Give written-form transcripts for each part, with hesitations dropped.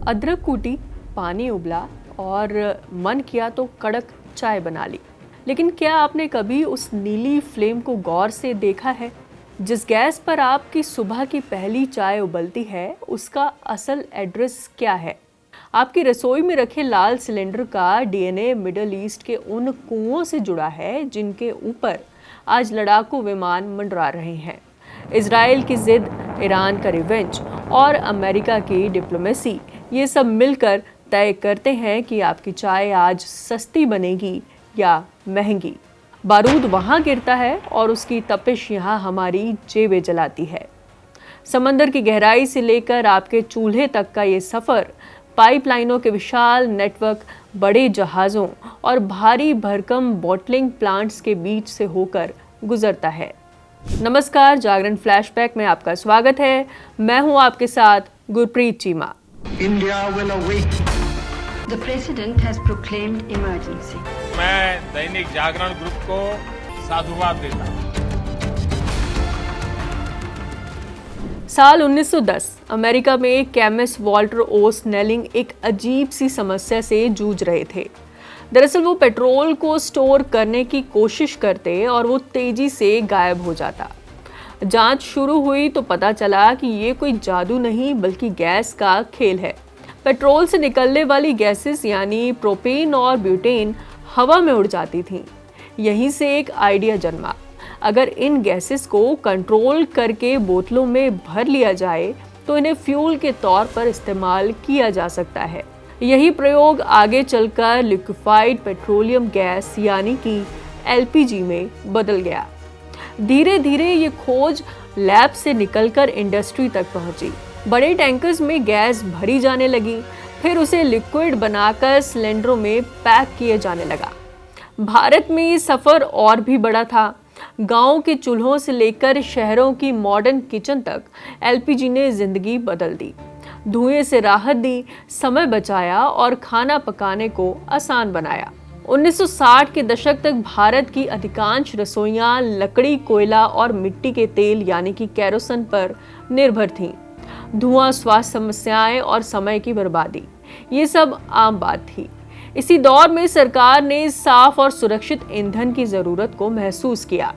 अदरक कूटी, पानी उबला और मन किया तो कड़क चाय बना ली। लेकिन क्या आपने कभी उस नीली फ्लेम को गौर से देखा है? जिस गैस पर आपकी सुबह की पहली चाय उबलती है, उसका असल एड्रेस क्या है? आपकी रसोई में रखे लाल सिलेंडर का डीएनए मिडल ईस्ट के उन कुओं से जुड़ा है जिनके ऊपर आज लड़ाकू विमान मंडरा रहे हैं। इजराइल की जिद, ईरान का रिवेंज और अमेरिका की डिप्लोमेसी, ये सब मिलकर तय करते हैं कि आपकी चाय आज सस्ती बनेगी या महंगी। बारूद वहाँ गिरता है और उसकी तपिश यहाँ हमारी जेबें जलाती है। समंदर की गहराई से लेकर आपके चूल्हे तक का ये सफ़र पाइपलाइनों के विशाल नेटवर्क, बड़े जहाज़ों और भारी भरकम बॉटलिंग प्लांट्स के बीच से होकर गुजरता है। नमस्कार, जागरण फ्लैशबैक में आपका स्वागत है। मैं हूं आपके साथ Gurpreet Cheema. India will awake. The president has proclaimed emergency. मैं दैनिक जागरण ग्रुप को साधुवाद देता हूं। साल 1910 अमेरिका में केमिस्ट वॉल्टर ओ स्नेलिंग एक अजीब सी समस्या से जूझ रहे थे। दरअसल वो पेट्रोल को स्टोर करने की कोशिश करते और वो तेजी से गायब हो जाता। जांच शुरू हुई तो पता चला कि ये कोई जादू नहीं बल्कि गैस का खेल है। पेट्रोल से निकलने वाली गैसेस यानी प्रोपेन और ब्यूटेन हवा में उड़ जाती थीं। यहीं से एक आइडिया जन्मा, अगर इन गैसेस को कंट्रोल करके बोतलों में भर लिया जाए तो इन्हें फ्यूल के तौर पर इस्तेमाल किया जा सकता है। यही प्रयोग आगे चलकर लिक्विफाइड पेट्रोलियम गैस यानी कि एलपीजी में बदल गया। धीरे धीरे ये खोज लैब से निकलकर इंडस्ट्री तक पहुंची। बड़े टैंकर्स में गैस भरी जाने लगी, फिर उसे लिक्विड बनाकर सिलेंडरों में पैक किए जाने लगा। भारत में ये सफ़र और भी बड़ा था। गांव के चूल्हों से लेकर शहरों की मॉडर्न किचन तक एलपीजी ने जिंदगी बदल दी। धुएं से राहत दी, समय बचाया और खाना पकाने को आसान बनाया। 1960 के दशक तक भारत की अधिकांश रसोइयां लकड़ी, कोयला और मिट्टी के तेल यानी कि केरोसिन पर निर्भर थीं। धुआं, स्वास्थ्य समस्याएं और समय की बर्बादी, ये सब आम बात थी। इसी दौर में सरकार ने साफ और सुरक्षित ईंधन की जरूरत को महसूस किया।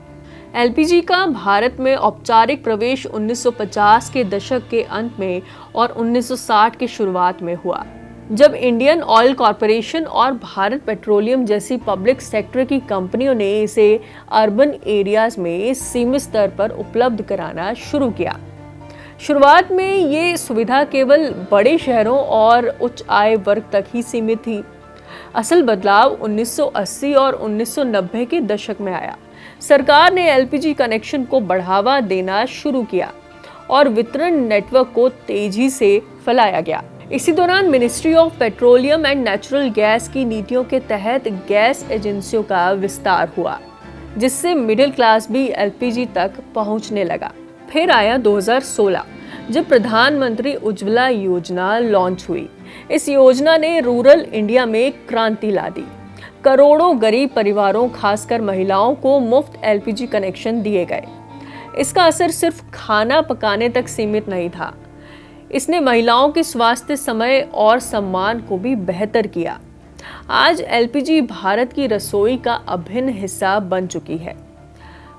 एलपीजी का भारत में औपचारिक प्रवेश 1950 के दशक के अंत में और 1960 की शुरुआत में हुआ, जब इंडियन ऑयल कॉरपोरेशन और भारत पेट्रोलियम जैसी पब्लिक सेक्टर की कंपनियों ने इसे अर्बन एरियाज में सीमित स्तर पर उपलब्ध कराना शुरू किया। शुरुआत में ये सुविधा केवल बड़े शहरों और उच्च आय वर्ग तक ही सीमित थी। असल बदलाव 1980 और 1990 के दशक में आया। सरकार ने एलपीजी कनेक्शन को बढ़ावा देना शुरू किया और वितरण नेटवर्क को तेजी से फैलाया गया। इसी दौरान ministry of petroleum and natural gas की नीतियों के तहत गैस एजेंसियों का विस्तार हुआ, जिससे मिडिल क्लास भी एलपीजी तक पहुंचने लगा। फिर आया 2016, जब प्रधानमंत्री उज्ज्वला योजना लॉन्च हुई। इस योजना ने रूरल इंडिया में क्रांति ला दी। करोड़ों गरीब परिवारों, खासकर महिलाओं को मुफ्त एलपीजी कनेक्शन दिए गए। इसका असर सिर्फ खाना पकाने तक सीमित नहीं था, इसने महिलाओं के स्वास्थ्य, समय और सम्मान को भी बेहतर किया। आज एलपीजी भारत की रसोई का अभिन्न हिस्सा बन चुकी है।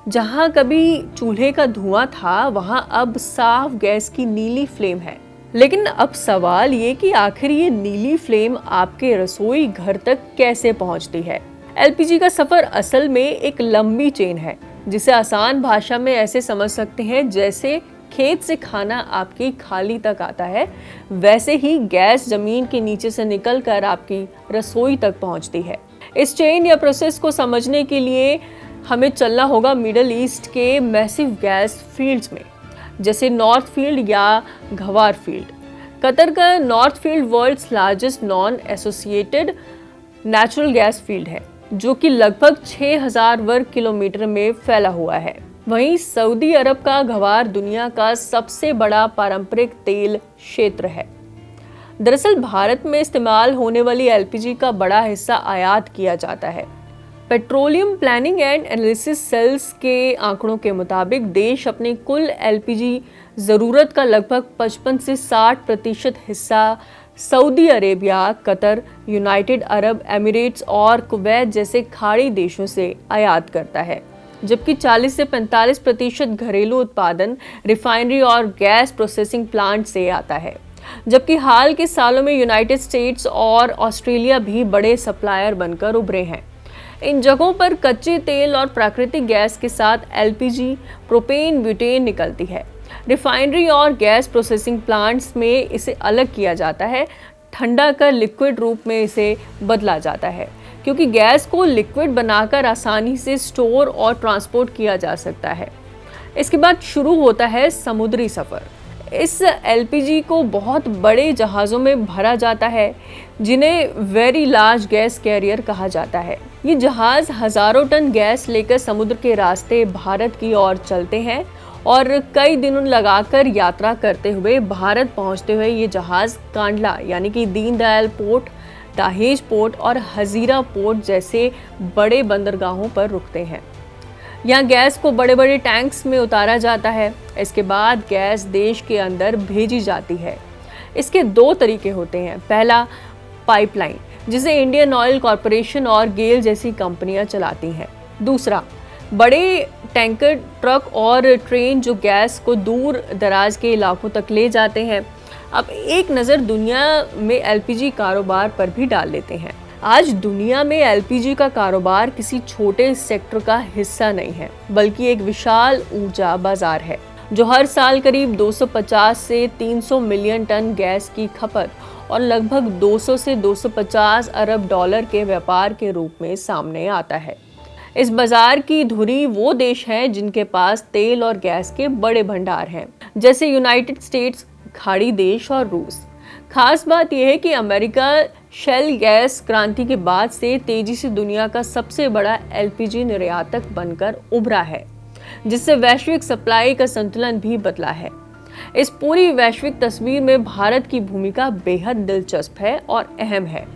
जहां कभी चूल्हे का धुआं था, वहां अब साफ गैस की नीली फ्लेम है। लेकिन अब सवाल ये कि आखिर ये नीली फ्लेम आपके रसोई घर तक कैसे पहुंचती है? एलपीजी का सफर असल में एक लंबी चेन है, जिसे आसान भाषा में ऐसे समझ सकते हैं जैसे खेत से खाना आपकी थाली तक आता है, वैसे ही गैस जमीन के नीचे से निकलकर आपकी रसोई तक पहुंचती है। इस चेन या प्रोसेस को समझने के लिए हमें चलना होगा मिडल ईस्ट के मैसिव गैस फील्ड्स में, जैसे नॉर्थ फील्ड या गवार फील्ड। कतर का North Field world's largest non associated natural gas field है, जो कि लगभग 6000 वर्ग किलोमीटर में फैला हुआ है। वहीं सऊदी अरब का गवार दुनिया का सबसे बड़ा पारंपरिक तेल क्षेत्र है। दरअसल भारत में इस्तेमाल होने वाली एलपीजी का बड़ा हिस्सा आयात किया जाता है। Petroleum planning and analysis cells के आंकड़ों के मुताबिक देश अपनी कुल एलपीजी ज़रूरत का लगभग 55 से 60% हिस्सा Saudi Arabia, Qatar, United Arab Emirates और कुवैत जैसे खाड़ी देशों से आयात करता है, जबकि 40 से 45% घरेलू उत्पादन रिफाइनरी और गैस प्रोसेसिंग प्लांट से आता है। जबकि हाल के सालों में यूनाइटेड स्टेट्स और ऑस्ट्रेलिया भी बड़े सप्लायर बनकर उभरे हैं। इन जगहों पर कच्चे तेल और प्राकृतिक गैस के साथ एलपीजी, प्रोपेन, ब्यूटेन निकलती है। रिफाइनरी और गैस प्रोसेसिंग प्लांट्स में इसे अलग किया जाता है, ठंडा कर लिक्विड रूप में इसे बदला जाता है, क्योंकि गैस को लिक्विड बनाकर आसानी से स्टोर और ट्रांसपोर्ट किया जा सकता है। इसके बाद शुरू होता है समुद्री सफ़र। इस एलपीजी को बहुत बड़े जहाज़ों में भरा जाता है, जिन्हें वेरी लार्ज गैस कैरियर कहा जाता है। ये जहाज़ हज़ारों टन गैस लेकर समुद्र के रास्ते भारत की ओर चलते हैं और कई दिनों लगाकर यात्रा करते हुए भारत पहुंचते हुए ये जहाज़ कांडला यानी कि दीनदयाल पोर्ट, दहेज पोर्ट और हजीरा पोर्ट जैसे बड़े बंदरगाहों पर रुकते हैं। यहाँ गैस को बड़े बड़े टैंक्स में उतारा जाता है। इसके बाद गैस देश के अंदर भेजी जाती है। इसके 2 तरीके होते हैं। पहला, पाइपलाइन, जिसे इंडियन ऑयल कॉरपोरेशन और गेल जैसी कंपनियां चलाती हैं। दूसरा, बड़े टैंकर, ट्रक और ट्रेन जो गैस को दूर दराज के इलाकों तक ले जाते हैं। अब एक नज़र दुनिया में एलपीजी कारोबार पर भी डाल लेते हैं। आज दुनिया में एलपीजी का कारोबार किसी छोटे सेक्टर का हिस्सा नहीं है, बल्कि एक विशाल ऊर्जा बाजार है, जो हर साल करीब 250 से 300 मिलियन टन गैस की खपत और लगभग 200 से 250 अरब डॉलर के व्यापार के रूप में सामने आता है। इस बाजार की धुरी वो देश हैं जिनके पास तेल और गैस के बड़े भंडार हैं, जैसे यूनाइटेड स्टेट्स, खाड़ी देश और रूस। खास बात यह है कि अमेरिका शेल गैस क्रांति के बाद से तेजी से दुनिया का सबसे बड़ा एलपीजी निर्यातक बनकर उभरा है, जिससे वैश्विक सप्लाई का संतुलन भी बदला है। इस पूरी वैश्विक तस्वीर में भारत की भूमिका बेहद दिलचस्प है और अहम है।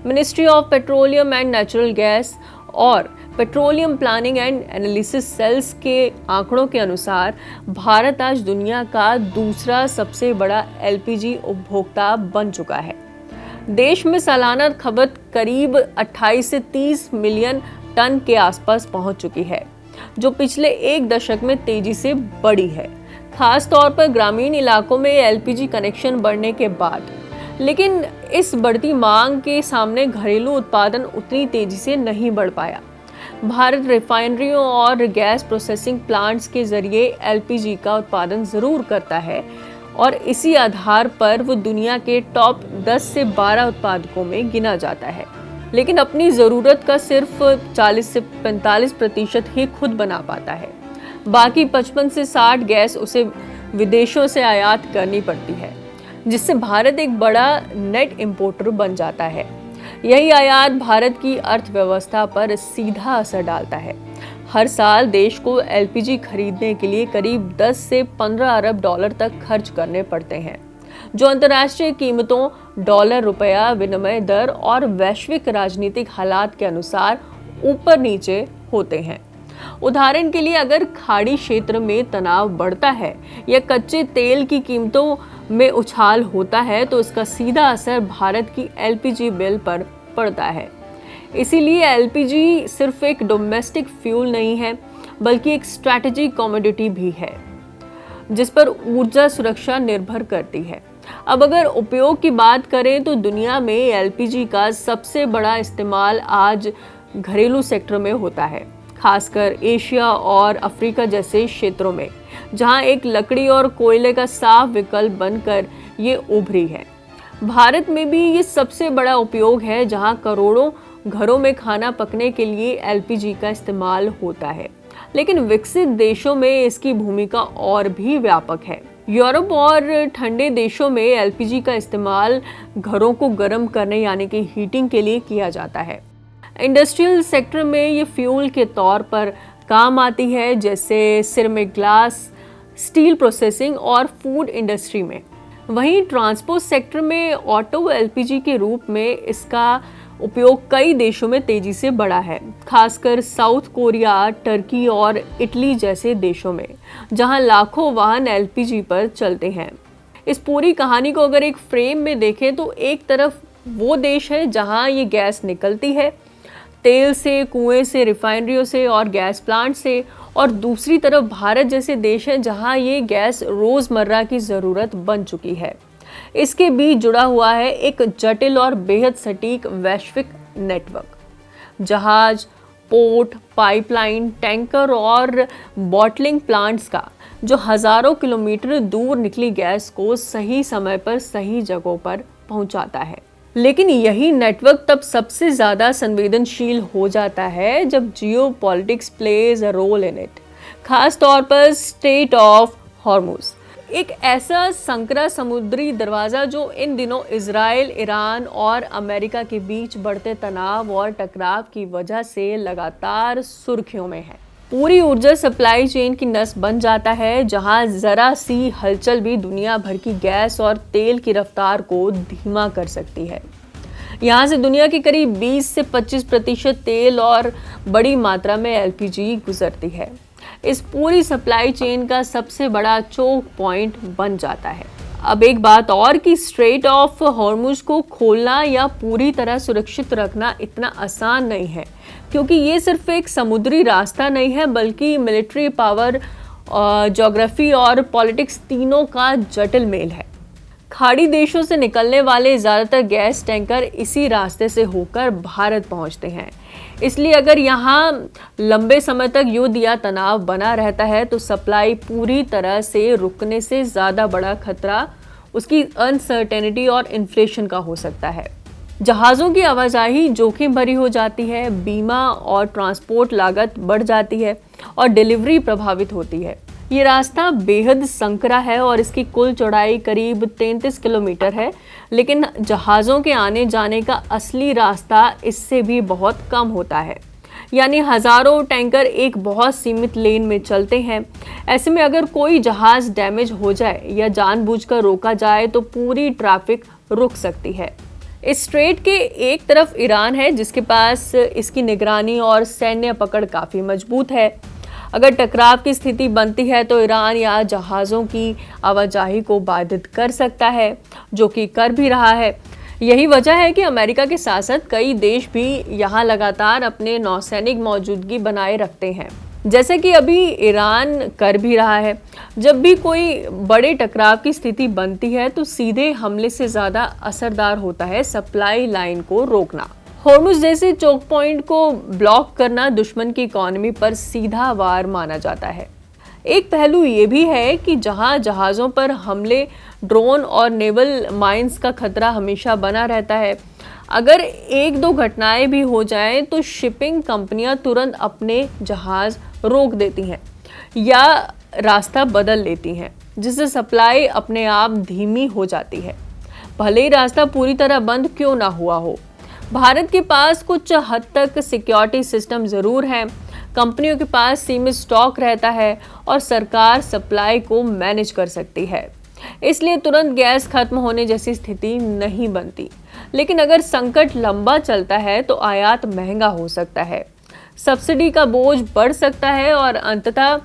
Ministry of petroleum and natural gas और petroleum planning and analysis cells के आंकड़ों के अनुसार भारत आज दुनिया का दूसरा सबसे बड़ा एलपीजी उपभोक्ता बन चुका है। देश में सालाना खपत करीब 28 से 30 मिलियन टन के आसपास पहुंच चुकी है, जो पिछले 1 दशक में तेजी से बढ़ी है, खास तौर पर ग्रामीण इलाकों में एलपीजी कनेक्शन बढ़ने के बाद। लेकिन इस बढ़ती मांग के सामने घरेलू उत्पादन उतनी तेजी से नहीं बढ़ पाया। भारत रिफाइनरियों और गैस प्रोसेसिंग प्लांट्स के जरिए एलपीजी का उत्पादन जरूर करता है और इसी आधार पर वो दुनिया के टॉप 10 से 12 उत्पादकों में गिना जाता है, लेकिन अपनी ज़रूरत का सिर्फ 40 से 45% ही खुद बना पाता है। बाकी 55 से 60 गैस उसे विदेशों से आयात करनी पड़ती है, जिससे भारत एक बड़ा नेट इंपोर्टर बन जाता है। यही आयात भारत की अर्थव्यवस्था पर सीधा असर डालता है। हर साल देश को एलपीजी खरीदने के लिए करीब 10 से 15 अरब डॉलर तक खर्च करने पड़ते हैं, जो अंतर्राष्ट्रीय कीमतों, डॉलर रुपया विनिमय दर और वैश्विक राजनीतिक हालात के अनुसार ऊपर नीचे होते हैं। उदाहरण के लिए, अगर खाड़ी क्षेत्र में तनाव बढ़ता है या कच्चे तेल की कीमतों में उछाल होता है, तो इसका सीधा असर भारत की एलपीजी बिल पर पड़ता है। इसीलिए एलपीजी सिर्फ एक डोमेस्टिक फ्यूल नहीं है, बल्कि एक स्ट्रैटेजिक कमोडिटी भी है, जिस पर ऊर्जा सुरक्षा निर्भर करती है। अब अगर उपयोग की बात करें तो दुनिया में एलपीजी का सबसे बड़ा इस्तेमाल आज घरेलू सेक्टर में होता है, खासकर एशिया और अफ्रीका जैसे क्षेत्रों में, जहां एक लकड़ी और कोयले का साफ विकल्प बनकर ये उभरी है। भारत में भी ये सबसे बड़ा उपयोग है, जहां करोड़ों घरों में खाना पकने के लिए एलपीजी का इस्तेमाल होता है। लेकिन विकसित देशों में इसकी भूमिका और भी व्यापक है। यूरोप और ठंडे देशों में एलपीजी का इस्तेमाल घरों को गर्म करने यानी कि हीटिंग के लिए किया जाता है। इंडस्ट्रियल सेक्टर में ये फ्यूल के तौर पर काम आती है, जैसे सिरेमिक ग्लास, स्टील प्रोसेसिंग और फूड इंडस्ट्री में। वहीं ट्रांसपोर्ट सेक्टर में ऑटो एलपीजी के रूप में इसका उपयोग कई देशों में तेजी से बढ़ा है, खासकर साउथ कोरिया, टर्की और इटली जैसे देशों में, जहां लाखों वाहन एलपीजी पर चलते हैं। इस पूरी कहानी को अगर एक फ्रेम में देखें तो एक तरफ वो देश है जहां ये गैस निकलती है, तेल से, कुएं से, रिफाइनरियों से और गैस प्लांट से, और दूसरी तरफ भारत जैसे देश है जहां ये गैस रोज़मर्रा की ज़रूरत बन चुकी है। इसके बीच जुड़ा हुआ है एक जटिल और बेहद सटीक वैश्विक नेटवर्क। जहाज, पोर्ट, पाइपलाइन, टैंकर और बॉटलिंग प्लांट्स का, जो हज़ारों किलोमीटर दूर निकली गैस को सही समय पर सही जगहों पर पहुंचाता है। लेकिन यही नेटवर्क तब सबसे ज़्यादा संवेदनशील हो जाता है जब geopolitics plays a role in it, खास तौर पर स्ट्रेट ऑफ हॉर्मुज, एक ऐसा संकरा समुद्री दरवाज़ा जो इन दिनों इजराइल, ईरान और अमेरिका के बीच बढ़ते तनाव और टकराव की वजह से लगातार सुर्खियों में है। पूरी ऊर्जा सप्लाई चेन की नस बन जाता है, जहां ज़रा सी हलचल भी दुनिया भर की गैस और तेल की रफ्तार को धीमा कर सकती है। यहाँ से दुनिया के करीब 20 से 25% तेल और बड़ी मात्रा में एलपीजी गुजरती है। इस पूरी सप्लाई चेन का सबसे बड़ा चोक पॉइंट बन जाता है। अब एक बात और कि स्ट्रेट ऑफ हॉर्मुज को खोलना या पूरी तरह सुरक्षित रखना इतना आसान नहीं है, क्योंकि ये सिर्फ एक समुद्री रास्ता नहीं है, बल्कि मिलिट्री पावर, ज्योग्राफी और पॉलिटिक्स तीनों का जटिल मेल है। खाड़ी देशों से निकलने वाले ज़्यादातर गैस टैंकर इसी रास्ते से होकर भारत पहुंचते हैं। इसलिए अगर यहाँ लंबे समय तक युद्ध या तनाव बना रहता है तो सप्लाई पूरी तरह से रुकने से ज़्यादा बड़ा खतरा उसकी अनसर्टेनिटी और इन्फ्लेशन का हो सकता है। जहाज़ों की आवाजाही जोखिम भरी हो जाती है, बीमा और ट्रांसपोर्ट लागत बढ़ जाती है और डिलीवरी प्रभावित होती है। ये रास्ता बेहद संकरा है और इसकी कुल चौड़ाई करीब 33 किलोमीटर है, लेकिन जहाज़ों के आने जाने का असली रास्ता इससे भी बहुत कम होता है। यानी हज़ारों टैंकर एक बहुत सीमित लेन में चलते हैं। ऐसे में अगर कोई जहाज़ डैमेज हो जाए या जानबूझकर रोका जाए तो पूरी ट्रैफिक रुक सकती है। इस स्ट्रेट के एक तरफ ईरान है, जिसके पास इसकी निगरानी और सैन्य पकड़ काफ़ी मजबूत है। अगर टकराव की स्थिति बनती है तो ईरान या जहाज़ों की आवाजाही को बाधित कर सकता है, जो कि कर भी रहा है। यही वजह है कि अमेरिका के साथ साथ कई देश भी यहाँ लगातार अपने नौसैनिक मौजूदगी बनाए रखते हैं, जैसे कि अभी ईरान कर भी रहा है। जब भी कोई बड़े टकराव की स्थिति बनती है तो सीधे हमले से ज़्यादा असरदार होता है सप्लाई लाइन को रोकना। हॉर्मुज जैसे चोक पॉइंट को ब्लॉक करना दुश्मन की इकोनॉमी पर सीधा वार माना जाता है। एक पहलू ये भी है कि जहां जहाज़ों पर हमले, ड्रोन और नेवल माइंस का खतरा हमेशा बना रहता है। अगर एक दो घटनाएं भी हो जाएं तो शिपिंग कंपनियां तुरंत अपने जहाज़ रोक देती हैं या रास्ता बदल लेती हैं, जिससे सप्लाई अपने आप धीमी हो जाती है, भले ही रास्ता पूरी तरह बंद क्यों ना हुआ हो। भारत के पास कुछ हद तक सिक्योरिटी सिस्टम ज़रूर हैं, कंपनियों के पास सीमित स्टॉक रहता है और सरकार सप्लाई को मैनेज कर सकती है, इसलिए तुरंत गैस खत्म होने जैसी स्थिति नहीं बनती। लेकिन अगर संकट लंबा चलता है तो आयात महंगा हो सकता है, सब्सिडी का बोझ बढ़ सकता है और अंततः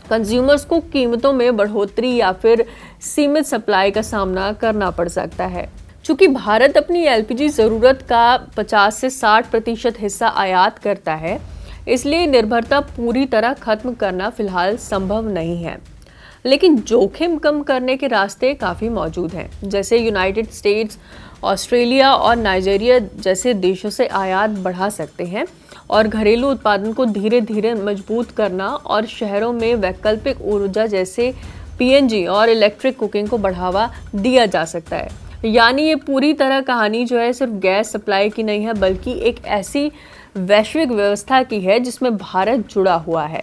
कंज्यूमर्स को कीमतों में बढ़ोतरी या फिर सीमित सप्लाई का सामना करना पड़ सकता है। चूँकि भारत अपनी एलपीजी ज़रूरत का 50 से 60% हिस्सा आयात करता है, इसलिए निर्भरता पूरी तरह खत्म करना फिलहाल संभव नहीं है। लेकिन जोखिम कम करने के रास्ते काफ़ी मौजूद हैं, जैसे यूनाइटेड स्टेट्स, ऑस्ट्रेलिया और नाइजीरिया जैसे देशों से आयात बढ़ा सकते हैं और घरेलू उत्पादन को धीरे धीरे मजबूत करना और शहरों में वैकल्पिक ऊर्जा जैसे पीएनजी और इलेक्ट्रिक कुकिंग को बढ़ावा दिया जा सकता है। यानी ये पूरी तरह कहानी जो है सिर्फ गैस सप्लाई की नहीं है, बल्कि एक ऐसी वैश्विक व्यवस्था की है जिसमें भारत जुड़ा हुआ है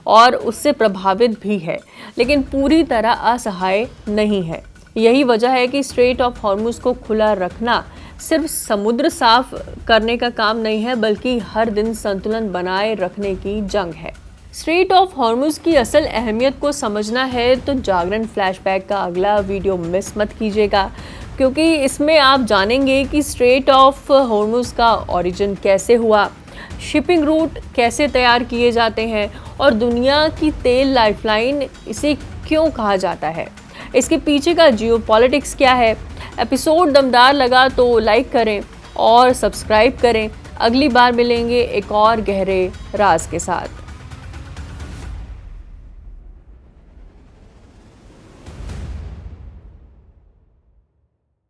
और उससे प्रभावित भी है, लेकिन पूरी तरह असहाय नहीं है। यही वजह है कि स्ट्रेट ऑफ हॉर्मुज को खुला रखना सिर्फ समुद्र साफ करने का काम नहीं है, बल्कि हर दिन संतुलन बनाए रखने की जंग है। स्ट्रेट ऑफ हॉर्मुज की असल अहमियत को समझना है तो जागरण फ्लैशबैक का अगला वीडियो मिस मत कीजिएगा, क्योंकि इसमें आप जानेंगे कि स्ट्रेट ऑफ हॉर्मुज का ओरिजिन कैसे हुआ, शिपिंग रूट कैसे तैयार किए जाते हैं और दुनिया की तेल लाइफलाइन इसे क्यों कहा जाता है। इसके पीछे का जियोपॉलिटिक्स क्या है? एपिसोड दमदार लगा तो लाइक करें और सब्सक्राइब करें। अगली बार मिलेंगे एक और गहरे राज के साथ।